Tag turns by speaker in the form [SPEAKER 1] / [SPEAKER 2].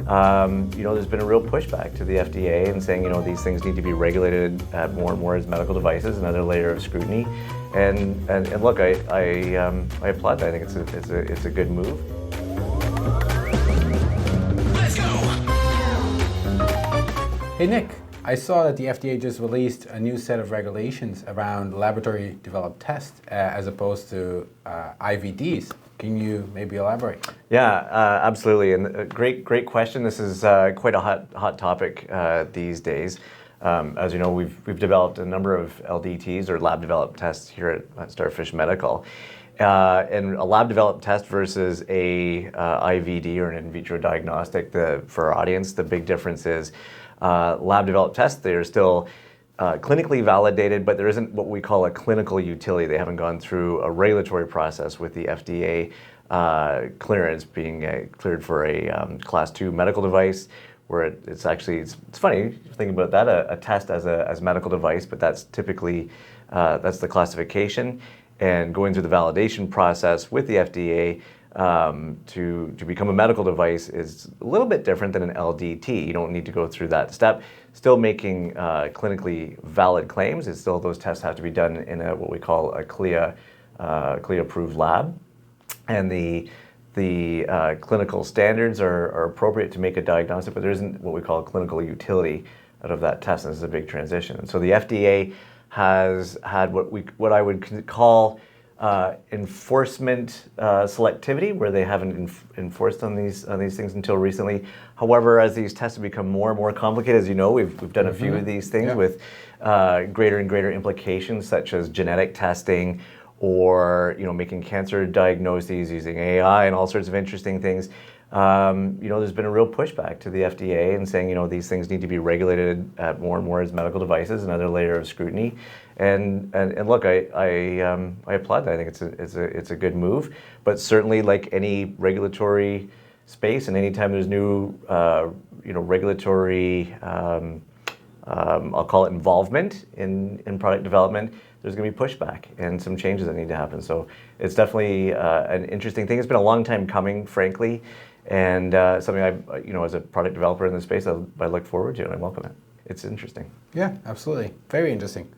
[SPEAKER 1] there's been a real pushback to the FDA and saying, these things need to be regulated more and more as medical devices, another layer of scrutiny. And look, I applaud that. I think it's a good move.
[SPEAKER 2] Let's go.
[SPEAKER 3] Hey Nick, I saw that the FDA just released a new set of regulations around laboratory developed tests as opposed to IVDs. Can you maybe elaborate?
[SPEAKER 1] Yeah, absolutely. And a great question. This is quite a hot topic these days. As you know, we've developed a number of LDTs, or lab developed tests, here at Starfish Medical. And a lab developed test versus a IVD, or an in vitro diagnostic, for our audience, the big difference is lab developed tests, they are still clinically validated, but there isn't what we call a clinical utility. They haven't gone through a regulatory process with the FDA clearance, being cleared for a Class 2 medical device, where it's funny thinking about that, a test as a medical device, but that's typically that's the classification, and going through the validation process with the FDA to become a medical device is a little bit different than an LDT. You don't need to go through that step. Still making clinically valid claims. It's still, those tests have to be done in what we call a CLIA approved lab, and the clinical standards are appropriate to make a diagnostic, but there isn't what we call a clinical utility out of that test, and this is a big transition. And so the FDA has had what I would call enforcement selectivity, where they haven't enforced on these things until recently. However, as these tests have become more and more complicated, as you know, we've done a few of these things with greater and greater implications, such as genetic testing, or making cancer diagnoses using AI and all sorts of interesting things. There's been a real pushback to the FDA and saying, these things need to be regulated more and more as medical devices, another layer of scrutiny. And look, I applaud that. I think it's a good move. But certainly, like any regulatory space, and anytime there's new regulatory I'll call it involvement in product development, there's going to be pushback and some changes that need to happen. So it's definitely an interesting thing. It's been a long time coming, frankly, and something as a product developer in this space, I look forward to, and I welcome it. It's interesting.
[SPEAKER 3] Yeah, absolutely. Very interesting.